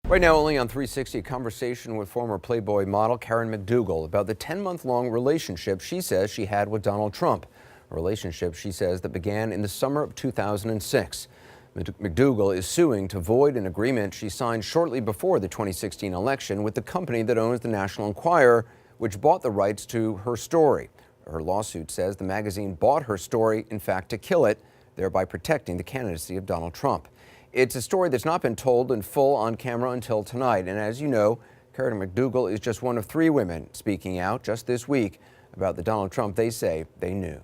Right now, only on 360, a conversation with former Playboy model Karen McDougal about the 10-month-long relationship she says she had with Donald Trump. A relationship, she says, that began in the summer of 2006. McDougal is suing to void an agreement she signed shortly before the 2016 election with the company that owns the National Enquirer, which bought the rights to her story. Her lawsuit says the magazine bought her story, in fact, to kill it, thereby protecting the candidacy of Donald Trump. It's a story that's not been told in full on camera until tonight. And as you know, Karen McDougal is just one of 3 women speaking out just this week about the Donald Trump they say they knew.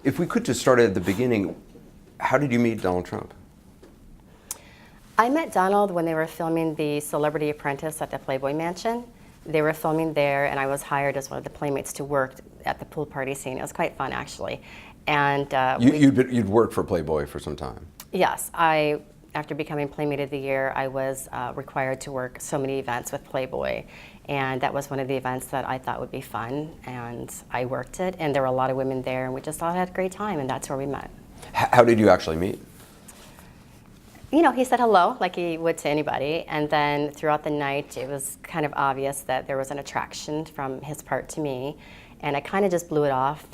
If we could just start at the beginning, how did you meet Donald Trump? I met Donald when they were filming The Celebrity Apprentice at the Playboy Mansion. They were filming there, and I was hired as one of the playmates to work at the pool party scene. It was quite fun, actually. And you'd worked for Playboy for some time. Yes, after becoming Playmate of the Year, I was required to work so many events with Playboy, and that was one of the events that I thought would be fun, and I worked it, and there were a lot of women there, and we just all had a great time, and that's where we met. How did you actually meet? You know, he said hello like he would to anybody, and then throughout the night it was kind of obvious that there was an attraction from his part to me, and I kind of just blew it off.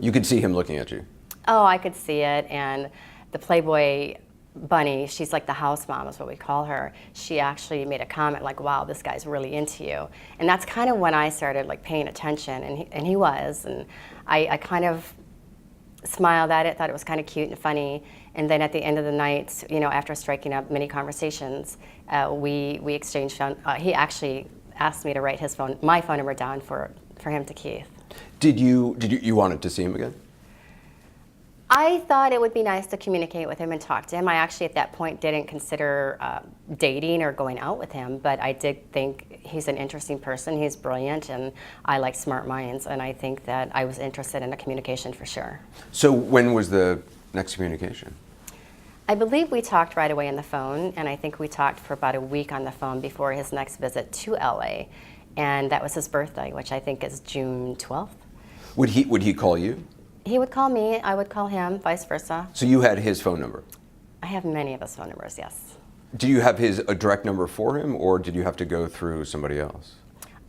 You could see him looking at you. Oh, I could see it, and the Playboy bunny, she's like the house mom is what we call her. She actually made a comment like, wow, this guy's really into you. And that's kind of when I started like paying attention, and he was. And I kind of smiled at it, thought it was kind of cute and funny. And then at the end of the night, you know, after striking up many conversations, we exchanged phone. He actually asked me to write my phone number down for him to Keith. Did you wanted to see him again? I thought it would be nice to communicate with him and talk to him. I actually, at that point, didn't consider dating or going out with him, but I did think he's an interesting person. He's brilliant, and I like smart minds, and I think that I was interested in a communication for sure. So when was the next communication? I believe we talked right away on the phone, and I think we talked for about a week on the phone before his next visit to LA, and that was his birthday, which I think is June 12th. Would he call you? He would call me, I would call him, vice versa. So you had his phone number? I have many of his phone numbers, yes. Do you have a direct number for him, or did you have to go through somebody else?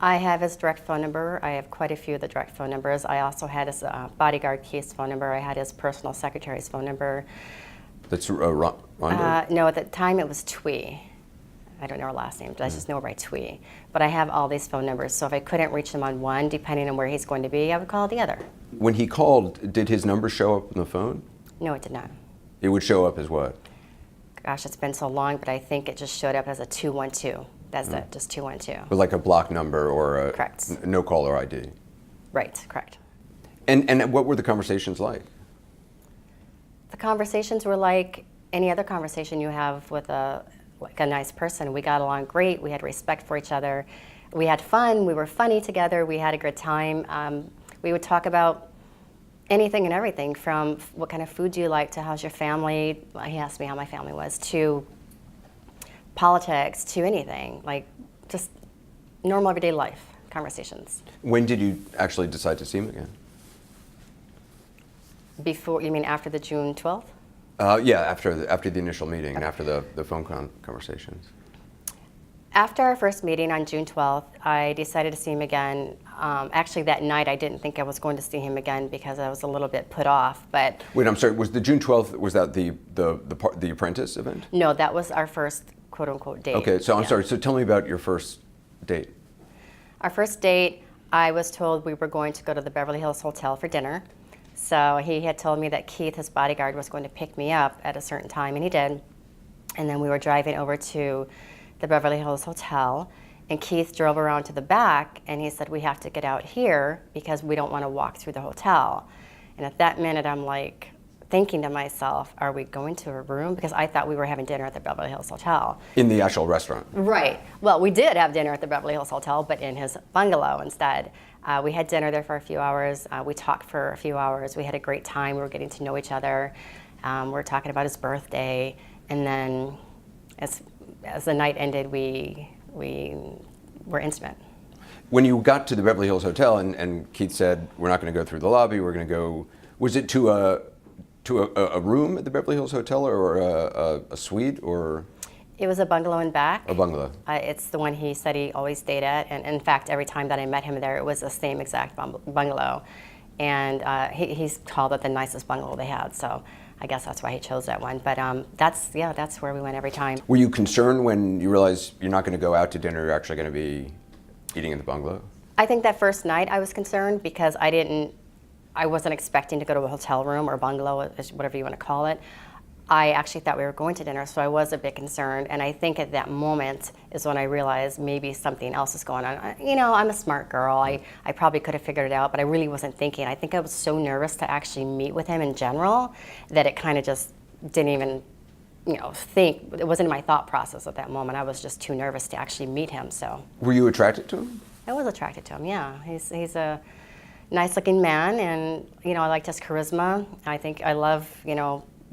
I have his direct phone number. I have quite a few of the direct phone numbers. I also had his bodyguard Keith's phone number. I had his personal secretary's phone number. That's Rhonda? No, at the time it was Twee. I don't know her last name, but I just know her by Twee. But I have all these phone numbers, so if I couldn't reach him on one, depending on where he's going to be, I would call the other. When he called, did his number show up on the phone? No, it did not. It would show up as what? Gosh, it's been so long, but I think it just showed up as a 212. That's it, just 212. But like a block number or a Correct. No caller ID? Right, correct. And what were the conversations like? The conversations were like any other conversation you have with a nice person. We got along great. We had respect for each other. We had fun. We were funny together. We had a good time. We would talk about anything and everything, from what kind of food do you like to how's your family. He asked me how my family was, to politics, to anything, like just normal everyday life conversations. When did you actually decide to see him again? Before, you mean after the June 12th? Yeah, after the initial meeting and after the phone conversations. After our first meeting on June 12th, I decided to see him again. Actually, that night I didn't think I was going to see him again because I was a little bit put off. But wait, I'm sorry. Was the June 12th? Was that the Apprentice event? No, that was our first quote unquote date. Okay, so I'm sorry. So tell me about your first date. Our first date, I was told we were going to go to the Beverly Hills Hotel for dinner. So he had told me that Keith, his bodyguard, was going to pick me up at a certain time, and he did. And then we were driving over to the Beverly Hills Hotel, and Keith drove around to the back, and he said, we have to get out here because we don't want to walk through the hotel. And at that minute, I'm like thinking to myself, are we going to a room? Because I thought we were having dinner at the Beverly Hills Hotel. In the actual restaurant? Right. Well, we did have dinner at the Beverly Hills Hotel, but in his bungalow instead. We had dinner there for a few hours. We talked for a few hours. We had a great time. We were getting to know each other. We were talking about his birthday. And then as the night ended, we were intimate. When you got to the Beverly Hills Hotel and Keith said, we're not going to go through the lobby, we're going to go, was it to a room at the Beverly Hills Hotel or a suite, or? It was a bungalow in back. A bungalow. It's the one he said he always stayed at, and in fact, every time that I met him there, it was the same exact bungalow. And he's called it the nicest bungalow they had, so I guess that's why he chose that one. But that's where we went every time. Were you concerned when you realized you're not going to go out to dinner, you're actually going to be eating in the bungalow? I think that first night I was concerned because I wasn't expecting to go to a hotel room or bungalow, whatever you want to call it. I actually thought we were going to dinner, so I was a bit concerned. And I think at that moment is when I realized maybe something else is going on. You know, I'm a smart girl. I probably could have figured it out, but I really wasn't thinking. I think I was so nervous to actually meet with him in general that it kind of just didn't even, think. It wasn't in my thought process at that moment. I was just too nervous to actually meet him. So. Were you attracted to him? I was attracted to him. Yeah, he's a nice-looking man, and I liked his charisma. I think I love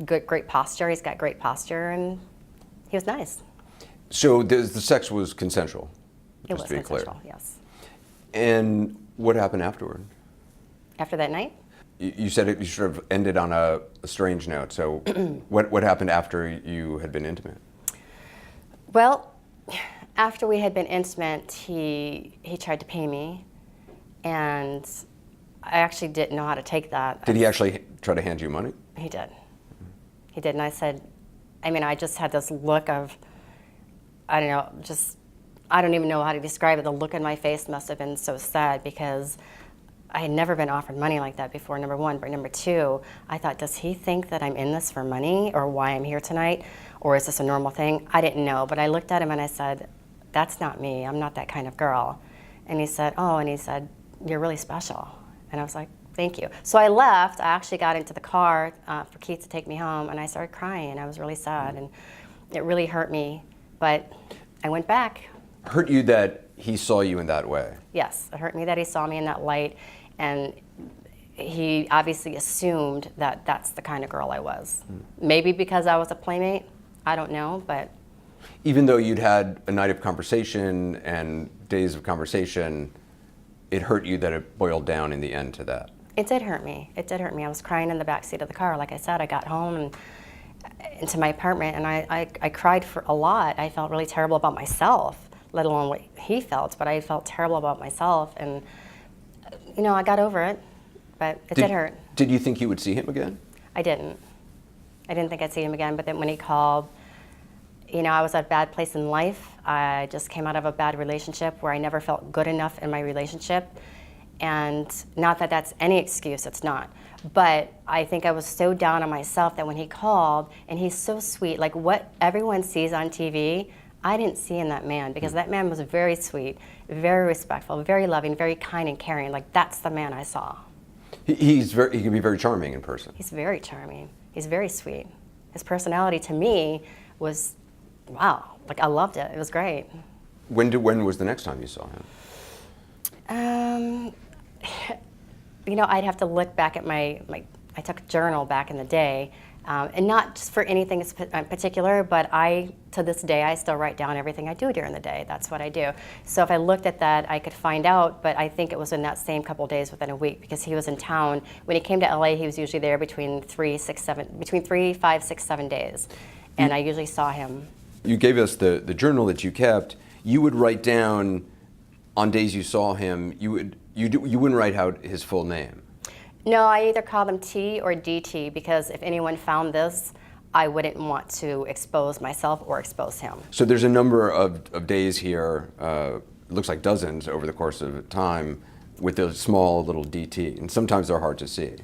great posture. He's got great posture, and he was nice. So the sex was consensual? It was consensual, yes. And what happened afterward? After that night? You said you sort of ended on a strange note. So what happened after you had been intimate? Well, after we had been intimate, he tried to pay me, and I actually didn't know how to take that. Did he actually try to hand you money? He did. He did, and I said, I just had this look of, I don't even know how to describe it. The look in my face must have been so sad because I had never been offered money like that before, number one. But number two, I thought, does he think that I'm in this for money or why I'm here tonight? Or is this a normal thing? I didn't know, but I looked at him and I said, that's not me. I'm not that kind of girl. And he said, you're really special. And I was like, thank you. So I left. I actually got into the car for Keith to take me home, and I started crying. I was really sad, and it really hurt me. But I went back. Hurt you that he saw you in that way? Yes, it hurt me that he saw me in that light, and he obviously assumed that that's the kind of girl I was. Maybe because I was a playmate, I don't know, but. Even though you'd had a night of conversation and days of conversation, it hurt you that it boiled down in the end to that? It did hurt me. It did hurt me. I was crying in the back seat of the car. Like I said, I got home and into my apartment, and I cried for a lot. I felt really terrible about myself, let alone what he felt, but I felt terrible about myself, and I got over it, but it did hurt. Did you think you would see him again? I didn't. I didn't think I'd see him again, but then when he called, I was at a bad place in life. I just came out of a bad relationship where I never felt good enough in my relationship. And not that that's any excuse, it's not. But I think I was so down on myself that when he called, and he's so sweet, like what everyone sees on TV, I didn't see in that man, because that man was very sweet, very respectful, very loving, very kind and caring. Like that's the man I saw. He can be very charming in person. He's very charming. He's very sweet. His personality to me was, wow, like I loved it. It was great. When was the next time you saw him? I'd have to look back at I took a journal back in the day, and not just for anything in particular, but to this day, I still write down everything I do during the day. That's what I do. So if I looked at that, I could find out, but I think it was in that same couple days within a week, because he was in town. When he came to LA, he was usually there between 3, 5, 6, 7 days, and I usually saw him. You gave us the journal that you kept. You would write down on days you saw him. You wouldn't write out his full name. No, I either called him T or DT, because if anyone found this, I wouldn't want to expose myself or expose him. So there's a number of days here, it looks like dozens over the course of time, with a small little DT, and sometimes they're hard to see.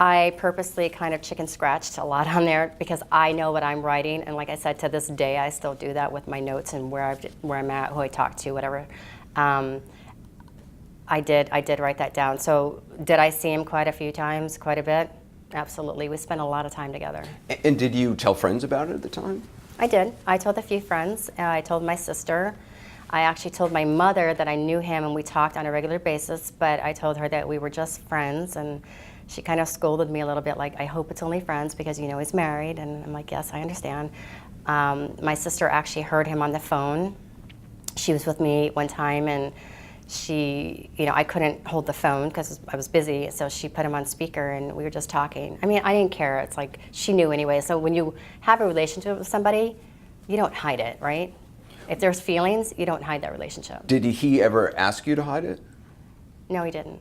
I purposely kind of chicken scratched a lot on there because I know what I'm writing, and like I said, to this day I still do that with my notes and where I'm at, who I talk to, whatever. I did write that down. So did I see him quite a few times, quite a bit? Absolutely. We spent a lot of time together. And did you tell friends about it at the time? I did. I told a few friends. I told my sister. I actually told my mother that I knew him and we talked on a regular basis, but I told her that we were just friends, and she kind of scolded me a little bit, like, I hope it's only friends because he's married. And I'm like, yes, I understand. My sister actually heard him on the phone. She was with me one time, and she, I couldn't hold the phone because I was busy, so she put him on speaker and we were just talking. I mean, I didn't care. It's like she knew anyway. So when you have a relationship with somebody, you don't hide it, right? If there's feelings, you don't hide that relationship. Did he ever ask you to hide it? No, he didn't.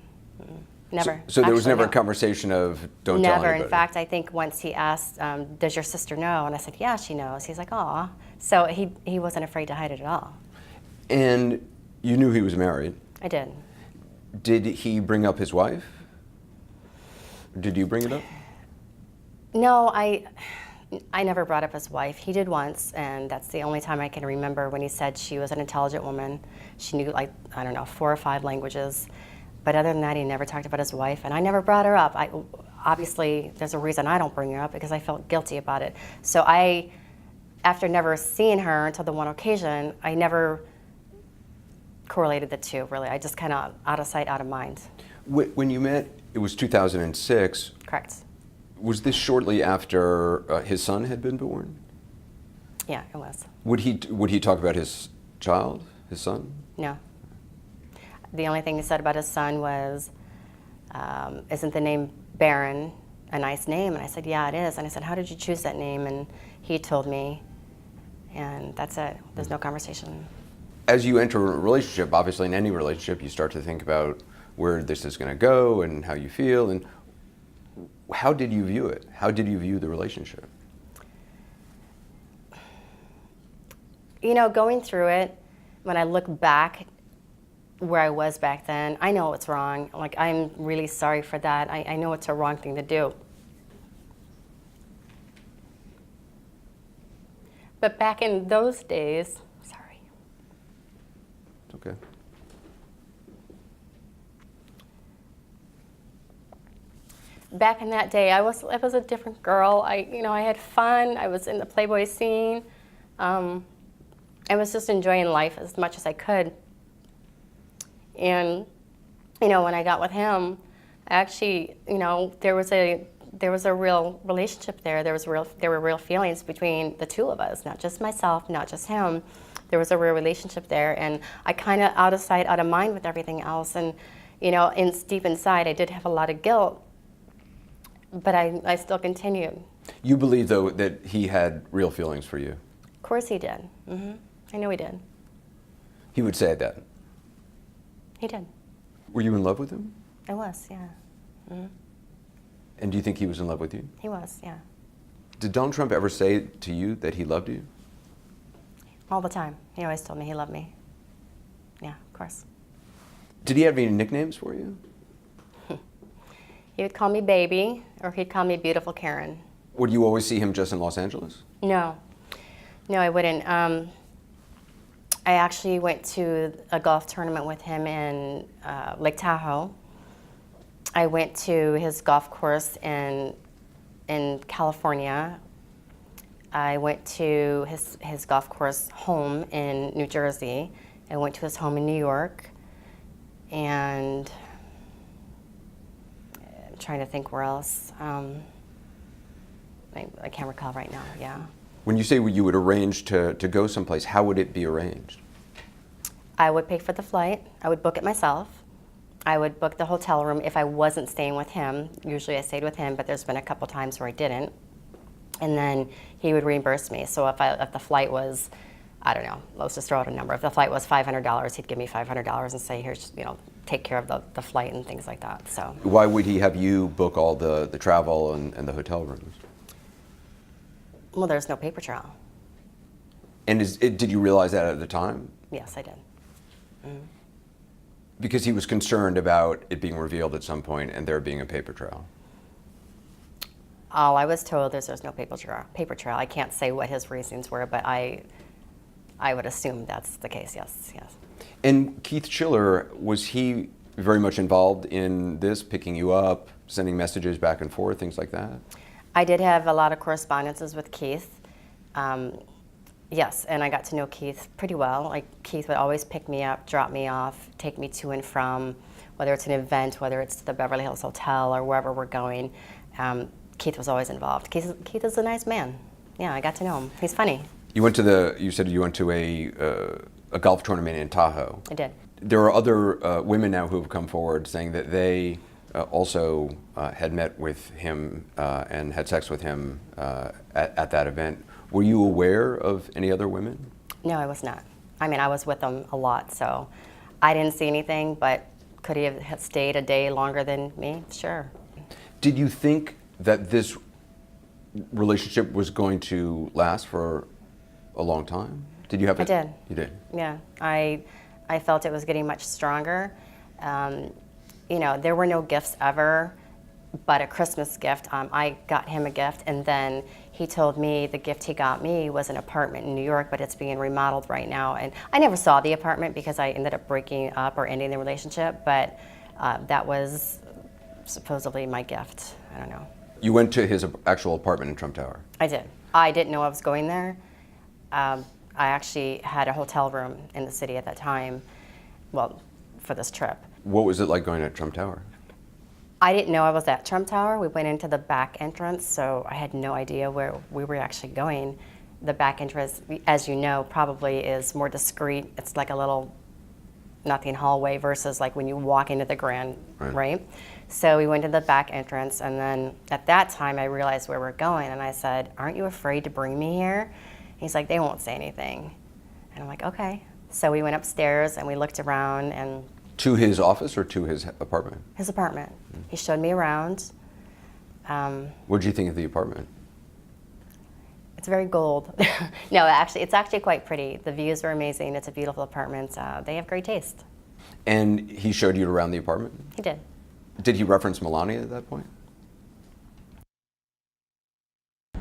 Never. So there was Actually, never no. a conversation of don't tell Never. anybody? In fact, I think once he asked, does your sister know? And I said, yeah, she knows. He's like, aw. So he wasn't afraid to hide it at all. And you knew he was married. I did. Did he bring up his wife? Did you bring it up? No, I never brought up his wife. He did once, and that's the only time I can remember when he said she was an intelligent woman. She knew, like, I don't know, 4 or 5 languages. But other than that, he never talked about his wife, and I never brought her up. Obviously, there's a reason I don't bring her up, because I felt guilty about it. So after never seeing her until the one occasion, I never correlated the two, really. I just kind of out of sight, out of mind. When you met, it was 2006. Correct. Was this shortly after his son had been born? Yeah, it was. Would he talk about his child, his son? No. The only thing he said about his son was, isn't the name Baron a nice name? And I said, yeah, it is. And I said, how did you choose that name? And he told me, and that's it. There's no conversation. As you enter a relationship, obviously in any relationship, you start to think about where this is going to go and how you feel. And how did you view it? How did you view the relationship? You know, going through it, when I look back where I was back then, I know it's wrong. Like, I'm really sorry for that. I know it's a wrong thing to do. But back in those days, sorry. It's okay. Back in that day, I was a different girl. I had fun. I was in the Playboy scene. I was just enjoying life as much as I could. And, when I got with him, actually, there was a real relationship there. There were real feelings between the two of us, not just myself, not just him. There was a real relationship there, and I kind of out of sight, out of mind with everything else. And, deep inside, I did have a lot of guilt, but I still continued. You believe, though, that he had real feelings for you? Of course he did. I know he did. He would say that? He did. Were you in love with him? I was, yeah. And do you think he was in love with you? He was, yeah. Did Donald Trump ever say to you that he loved you? All the time. He always told me he loved me. Yeah, of course. Did he have any nicknames for you? He would call me baby, or he'd call me beautiful Karen. Would you always see him just in Los Angeles? No. No, I wouldn't. I actually went to a golf tournament with him in Lake Tahoe. I went to his golf course in California. I went to his golf course home in New Jersey. I went to his home in New York. And I'm trying to think where else. I can't recall right now, yeah. When you say you would arrange to go someplace, how would it be arranged? I would pay for the flight. I would book it myself. I would book the hotel room if I wasn't staying with him. Usually I stayed with him, but there's been a couple times where I didn't. And then he would reimburse me. So if the flight was, I don't know, let's just throw out a number. If the flight was $500, he'd give me $500 and say, here's, take care of the flight and things like that. So why would he have you book all the travel and the hotel rooms? Well, there's no paper trail. And did you realize that at the time? Yes, I did. Because he was concerned about it being revealed at some point and there being a paper trail. All I was told is there's no paper trail. I can't say what his reasons were, but I would assume that's the case, yes. And Keith Schiller, was he very much involved in this, picking you up, sending messages back and forth, things like that? I did have a lot of correspondences with Keith. Yes, and I got to know Keith pretty well. Like, Keith would always pick me up, drop me off, take me to and from, whether it's an event, whether it's to the Beverly Hills Hotel or wherever we're going. Keith was always involved. Keith is a nice man. Yeah, I got to know him. He's funny. You said you went to a golf tournament in Tahoe. I did. There are other women now who have come forward saying that they also had met with him and had sex with him at that event. Were you aware of any other women? No, I was not. I mean, I was with him a lot, so I didn't see anything, but could he have stayed a day longer than me? Sure. Did you think that this relationship was going to last for a long time? Did you have I did. You did? Yeah, I felt it was getting much stronger. You know, there were no gifts ever, but a Christmas gift. I got him a gift, and then he told me the gift he got me was an apartment in New York, but it's being remodeled right now. And I never saw the apartment because I ended up breaking up or ending the relationship, but that was supposedly my gift. I don't know. You went to his actual apartment in Trump Tower? I did. I didn't know I was going there. I actually had a hotel room in the city at that time, well, for this trip. What was it like going to Trump Tower? I didn't know I was at Trump Tower. We went into the back entrance, so I had no idea where we were actually going. The back entrance, as you know, probably is more discreet. It's like a little nothing hallway versus like when you walk into the grand, right? So we went to the back entrance, and then at that time I realized where we're going, and I said, "Aren't you afraid to bring me here?" He's like, "They won't say anything." And I'm like, "Okay." So we went upstairs and we looked around, and To his office or to his apartment? his apartment. He showed me around. What did you think of the apartment? It's very gold. No, actually, it's actually quite pretty. The views are amazing. It's a beautiful apartment. They have great taste. And he showed you around the apartment? He did. Did he reference Melania at that point?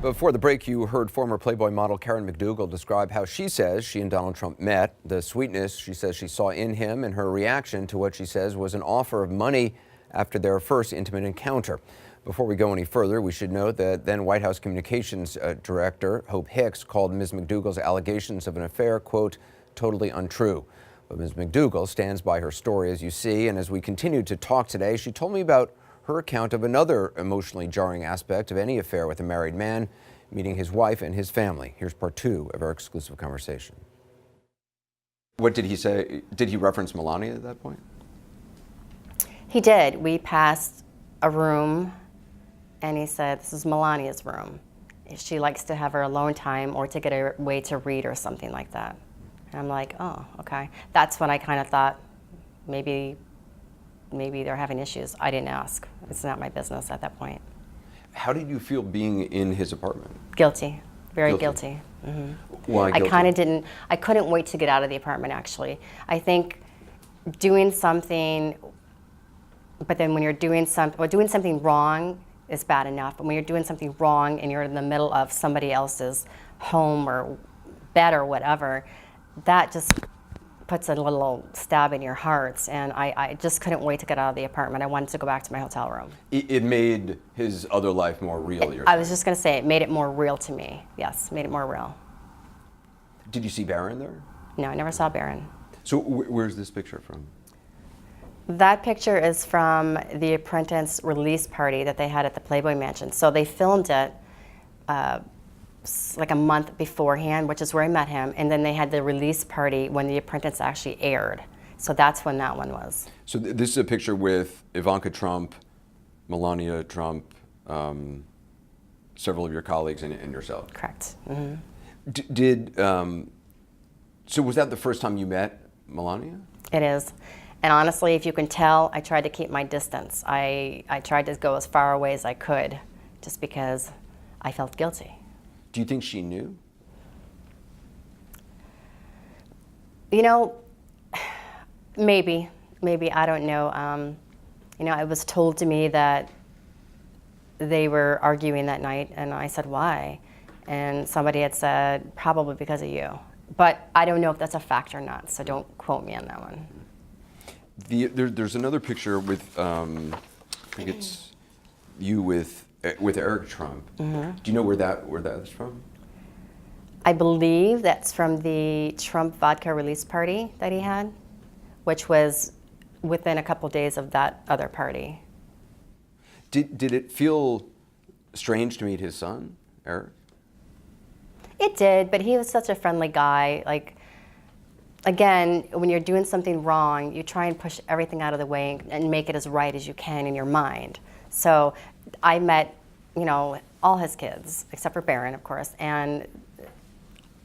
Before the break, you heard former Playboy model Karen McDougal describe how she says she and Donald Trump met, the sweetness she says she saw in him, and her reaction to what she says was an offer of money after their first intimate encounter. Before we go any further, we should note that then White House Communications Director Hope Hicks called Ms. McDougal's allegations of an affair, quote, totally untrue. But Ms. McDougal stands by her story, as you see, and as we continued to talk today, she told me about her account of another emotionally jarring aspect of any affair with a married man, meeting his wife and his family. Here's part 2 of our exclusive conversation. What did he say? Did he reference Melania at that point? He did. We passed a room, and he said, "This is Melania's room. She likes to have her alone time or to get away to read or something like that." And I'm like, "Oh, okay." That's when I kind of thought, maybe they're having issues. I didn't ask. It's not my business at that point. How did you feel being in his apartment? Guilty. Very guilty. Why guilty? I couldn't wait to get out of the apartment, actually. I think doing something, but then when you're doing something wrong is bad enough, but when you're doing something wrong and you're in the middle of somebody else's home or bed or whatever, that just puts a little stab in your hearts, and I just couldn't wait to get out of the apartment. I wanted to go back to my hotel room. It made his other life more real. I was just going to say, it made it more real to me. Yes, made it more real. Did you see Barron there? No, I never saw Barron. So where's this picture from? That picture is from the Apprentice release party that they had at the Playboy Mansion. So they filmed it like a month beforehand, which is where I met him, and then they had the release party when The Apprentice actually aired. So that's when that one was. So this is a picture with Ivanka Trump, Melania Trump, several of your colleagues and yourself. Correct. Mm-hmm. So was that the first time you met Melania? It is. And honestly, if you can tell, I tried to keep my distance. I tried to go as far away as I could, just because I felt guilty. Do you think she knew? You know, maybe, I don't know. You know, it was told to me that they were arguing that night, and I said, why? And somebody had said, probably because of you. But I don't know if that's a fact or not, so don't quote me on that one. There's another picture with, I think it's you with Eric Trump. Mm-hmm. Do you know where that's from? I believe that's from the Trump vodka release party that he had, which was within a couple days of that other party. Did it feel strange to meet his son, Eric? It did, but he was such a friendly guy. Like, again, when you're doing something wrong, you try and push everything out of the way and make it as right as you can in your mind. So I met, you know, all his kids, except for Barron, of course, and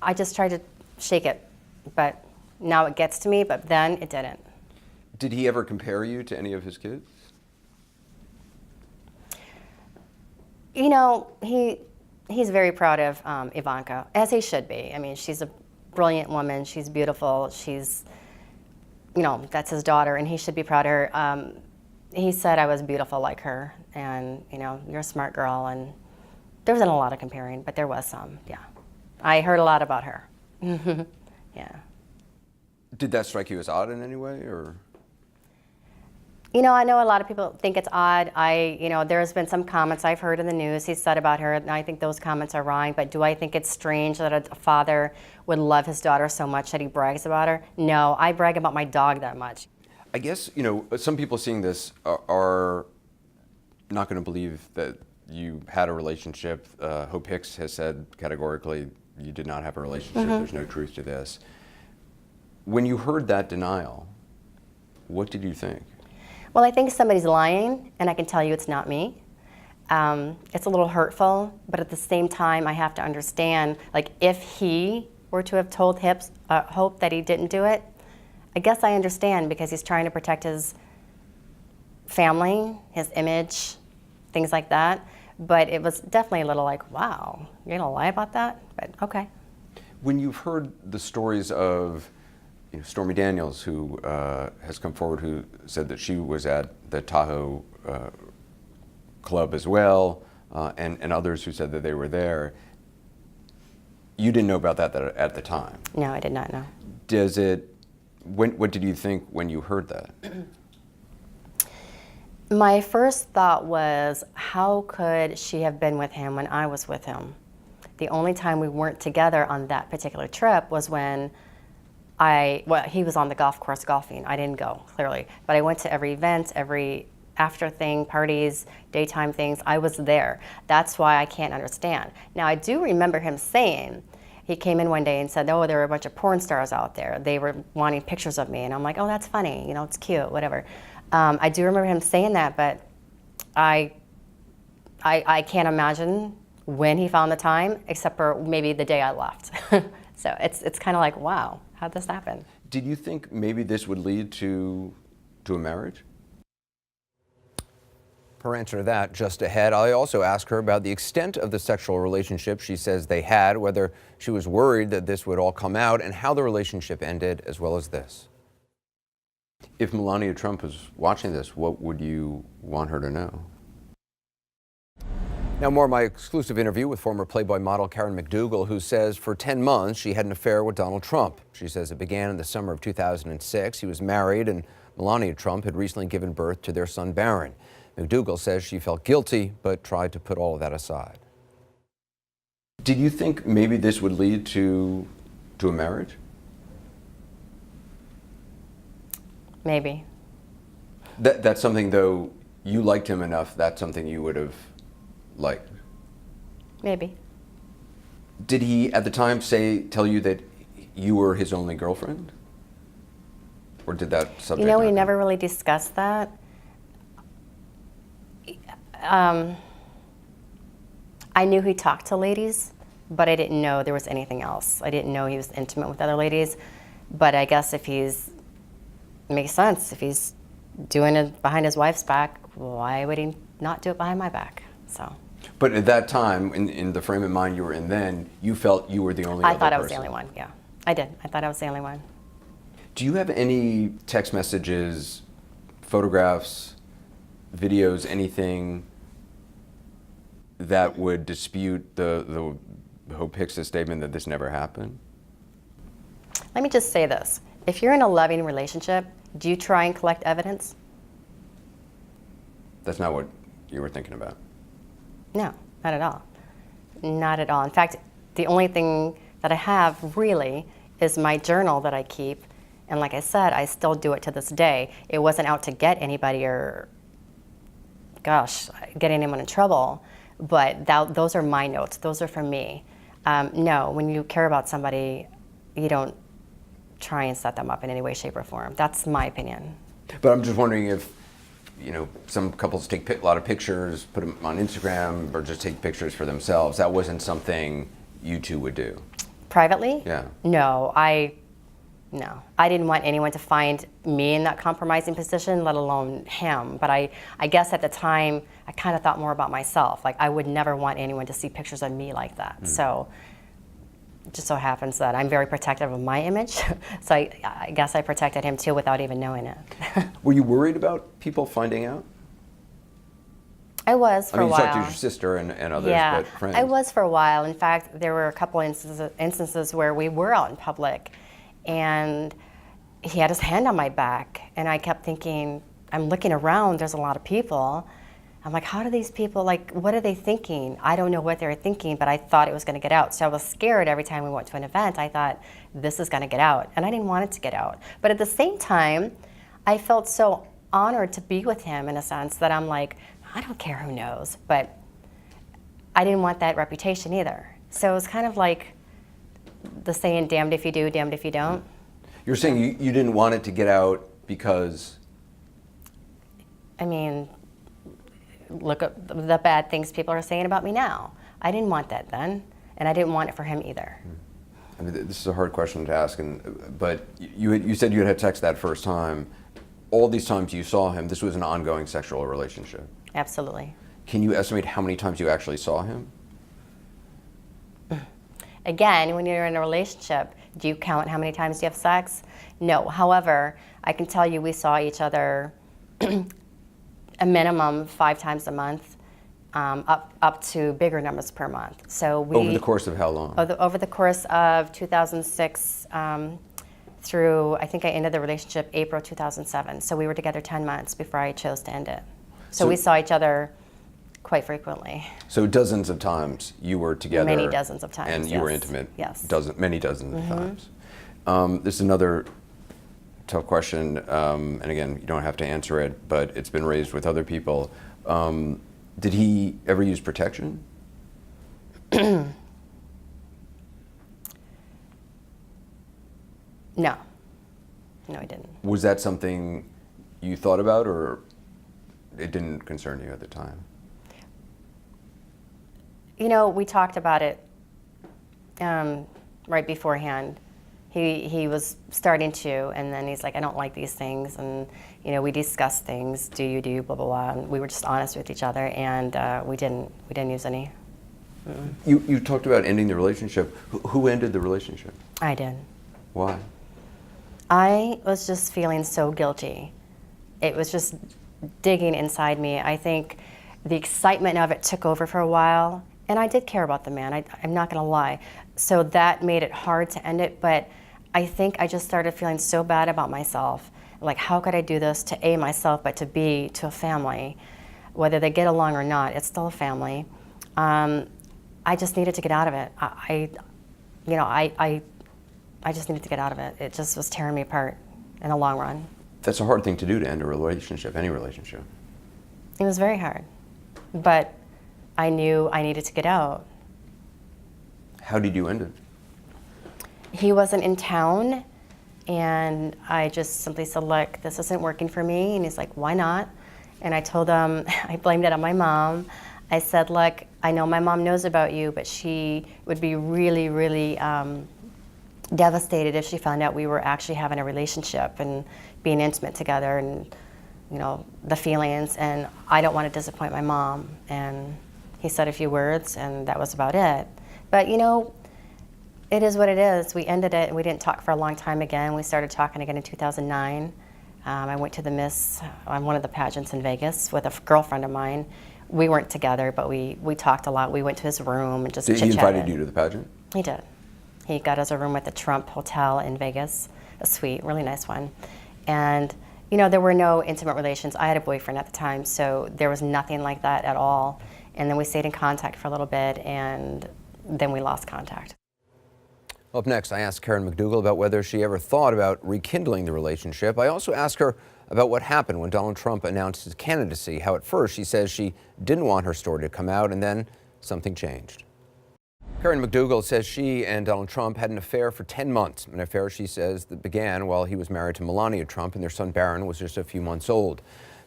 I just tried to shake it, but now it gets to me, but then it didn't. Did he ever compare you to any of his kids? You know, he's very proud of Ivanka, as he should be. I mean, she's a brilliant woman. She's beautiful. She's, you know, that's his daughter, and he should be proud of her. He said I was beautiful like her, and, you know, you're a smart girl, and there wasn't a lot of comparing, but there was some, yeah. I heard a lot about her. Yeah. Did that strike you as odd in any way, or? You know, I know a lot of people think it's odd. You know, there's been some comments I've heard in the news he said about her, and I think those comments are wrong, but do I think it's strange that a father would love his daughter so much that he brags about her? No, I brag about my dog that much. I guess, you know, some people seeing this are not going to believe that you had a relationship. Hope Hicks has said categorically you did not have a relationship. There's no truth to this. When you heard that denial, what did you think? Well, I think somebody's lying, and I can tell you it's not me. It's a little hurtful, but at the same time, I have to understand, like, if he were to have told Hope that he didn't do it, I guess I understand, because he's trying to protect his family, his image, things like that. But it was definitely a little like, wow, you're gonna lie about that? But okay. When you've heard the stories of, you know, Stormy Daniels, who has come forward, who said that she was at the Tahoe club as well, and others who said that they were there, you didn't know about that at the time. No, I did not know. What did you think when you heard that? My first thought was, how could she have been with him when I was with him? The only time we weren't together on that particular trip was when he was on the golf course golfing. I didn't go, clearly. But I went to every event, every after thing, parties, daytime things. I was there. That's why I can't understand. Now, I do remember him saying, he came in one day and said, oh, there were a bunch of porn stars out there. They were wanting pictures of me. And I'm like, oh, that's funny. You know, it's cute, whatever. I do remember him saying that, but I can't imagine when he found the time, except for maybe the day I left. So it's kind of like, wow, how'd this happen? Did you think maybe this would lead to a marriage? Her answer to that just ahead. I also asked her about the extent of the sexual relationship she says they had, whether she was worried that this would all come out, and how the relationship ended, as well as this. If Melania Trump was watching this, what would you want her to know? Now more of my exclusive interview with former Playboy model Karen McDougal, who says for 10 months she had an affair with Donald Trump. She says it began in the summer of 2006. He was married, and Melania Trump had recently given birth to their son Barron. McDougal says she felt guilty, but tried to put all of that aside. Did you think maybe this would lead to a marriage? Maybe. That's something, though, you liked him enough, that's something you would have liked? Maybe. Did he, at the time, tell you that you were his only girlfriend? Or did that subject You know, we not never really discussed that. I knew he talked to ladies, but I didn't know there was anything else. I didn't know he was intimate with other ladies. But I guess if it makes sense. If he's doing it behind his wife's back, why would he not do it behind my back? So. But at that time, in the frame of mind you were in then, you felt you were the only other person? I thought I was the only one, yeah. I did. I thought I was the only one. Do you have any text messages, photographs, videos, anything that would dispute the Hope Hicks' statement that this never happened? Let me just say this. If you're in a loving relationship, do you try and collect evidence? That's not what you were thinking about. No, not at all. Not at all. In fact, the only thing that I have really is my journal that I keep. And like I said, I still do it to this day. It wasn't out to get anybody or, gosh, get anyone in trouble. But those are my notes. Those are from me. No, when you care about somebody, you don't try and set them up in any way, shape, or form. That's my opinion. But I'm just wondering if, you know, some couples take a lot of pictures, put them on Instagram, or just take pictures for themselves. That wasn't something you two would do. Privately? Yeah. No, no. I didn't want anyone to find me in that compromising position, let alone him. But I guess at the time, I kind of thought more about myself. Like, I would never want anyone to see pictures of me like that. So it just so happens that I'm very protective of my image. So I guess I protected him too without even knowing it. Were you worried about people finding out? I was for a you while. talked to your sister and others, Yeah, but friends. I was for a while. In fact, there were a couple instances where we were out in public, and he had his hand on my back, and I kept thinking, I'm looking around, there's a lot of people. I'm like, how do these people, like, what are they thinking? I don't know what they were thinking, but I thought it was going to get out. So I was scared every time we went to an event. I thought, this is going to get out, and I didn't want it to get out. But at the same time, I felt so honored to be with him in a sense that I'm like, I don't care who knows, but I didn't want that reputation either. So it was kind of like the saying, damned if you do, damned if you don't. You're saying you didn't want it to get out because? I mean, look at the bad things people are saying about me now. I didn't want that then, and I didn't want it for him either. I mean, this is a hard question to ask, but you said you had sex that first time. All these times you saw him, this was an ongoing sexual relationship. Absolutely. Can you estimate how many times you actually saw him? Again, when you're in a relationship, do you count how many times you have sex? No. However, I can tell you we saw each other a minimum 5 times a month, up to bigger numbers per month. So Over the course of how long? Over the course of 2006 through, I think I ended the relationship April 2007. So we were together 10 months before I chose to end it. So we saw each other quite frequently. So dozens of times you were together. Many dozens of times, And you were yes. intimate. Yes. Many dozens of times. This is another tough question, and again, you don't have to answer it, but it's been raised with other people. Did he ever use protection? No. No, he didn't. Was that something you thought about, or it didn't concern you at the time? You know, we talked about it right beforehand. He was starting to, and then he's like, I don't like these things, and you know, we discussed things. Do you, blah blah blah. And we were just honest with each other, and we didn't use any. You talked about ending the relationship. Who ended the relationship? I did. Why? I was just feeling so guilty. It was just digging inside me. I think the excitement of it took over for a while, and I did care about the man. I'm not going to lie. So that made it hard to end it, but I think I just started feeling so bad about myself. Like, how could I do this to A, myself, but to B, to a family? Whether they get along or not, it's still a family. I just needed to get out of it. I just needed to get out of it. It just was tearing me apart in the long run. That's a hard thing to do, to end a relationship, any relationship. It was very hard, but I knew I needed to get out. How did you end it? He wasn't in town, and I just simply said, look, this isn't working for me. And he's like, why not? And I told him, I blamed it on my mom. I said, look, I know my mom knows about you, but she would be really, really devastated if she found out we were actually having a relationship and being intimate together, and you know, the feelings, and I don't want to disappoint my mom. And he said a few words, and that was about it. But you know, it is what it is. We ended it, and we didn't talk for a long time again. We started talking again in 2009. I went to the Miss, one of the pageants in Vegas with a girlfriend of mine. We weren't together, but we talked a lot. We went to his room and just chit-chatted. He invited you to the pageant? He did. He got us a room at the Trump Hotel in Vegas, a suite, really nice one. And you know, there were no intimate relations. I had a boyfriend at the time, so there was nothing like that at all. And then we stayed in contact for a little bit, and then we lost contact. Up next, I asked Karen McDougal about whether she ever thought about rekindling the relationship. I also asked her about what happened when Donald Trump announced his candidacy, how at first she says she didn't want her story to come out, and then something changed. Karen McDougal says she and Donald Trump had an affair for 10 months, an affair she says that began while he was married to Melania Trump and their son Barron was just a few months old.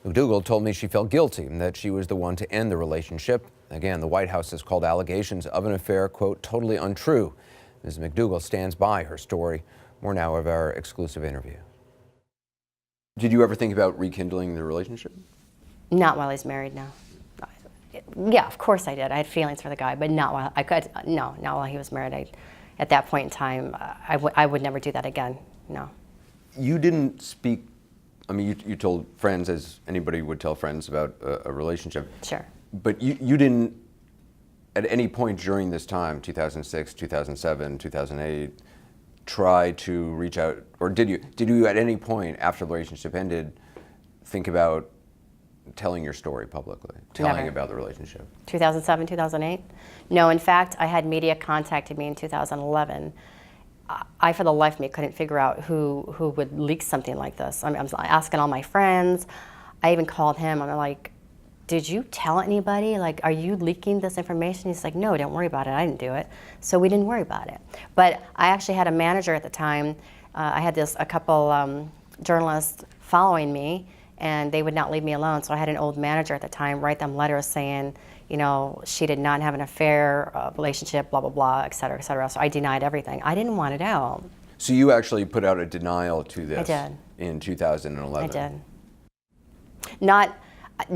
McDougal told me she felt guilty and that she was the one to end the relationship. Again, the White House has called allegations of an affair, quote, totally untrue. Ms. McDougal stands by her story. More now of our exclusive interview. Did you ever think about rekindling the relationship? Not while he's married, no. Yeah, of course I did. I had feelings for the guy, but not while not while he was married. At that point in time, I would never do that again. No. You didn't speak. I mean, you told friends, as anybody would tell friends, about a relationship. Sure. But you didn't, at any point during this time, 2006, 2007, 2008, try to reach out, or did you at any point after the relationship ended think about telling your story publicly, telling Never. about the relationship? 2007, 2008? No, in fact, I had media contacted me in 2011. I, for the life of me, couldn't figure out who would leak something like this. I mean, I was asking all my friends. I even called him. I'm like, did you tell anybody? Like, are you leaking this information? He's like, no, don't worry about it. I didn't do it. So we didn't worry about it. But I actually had a manager at the time. I had a couple journalists following me, and they would not leave me alone. So I had an old manager at the time write them letters saying, you know, she did not have an affair, relationship, blah, blah, blah, et cetera, et cetera. So I denied everything. I didn't want it out. So you actually put out a denial to this I did. In 2011? I did. Not,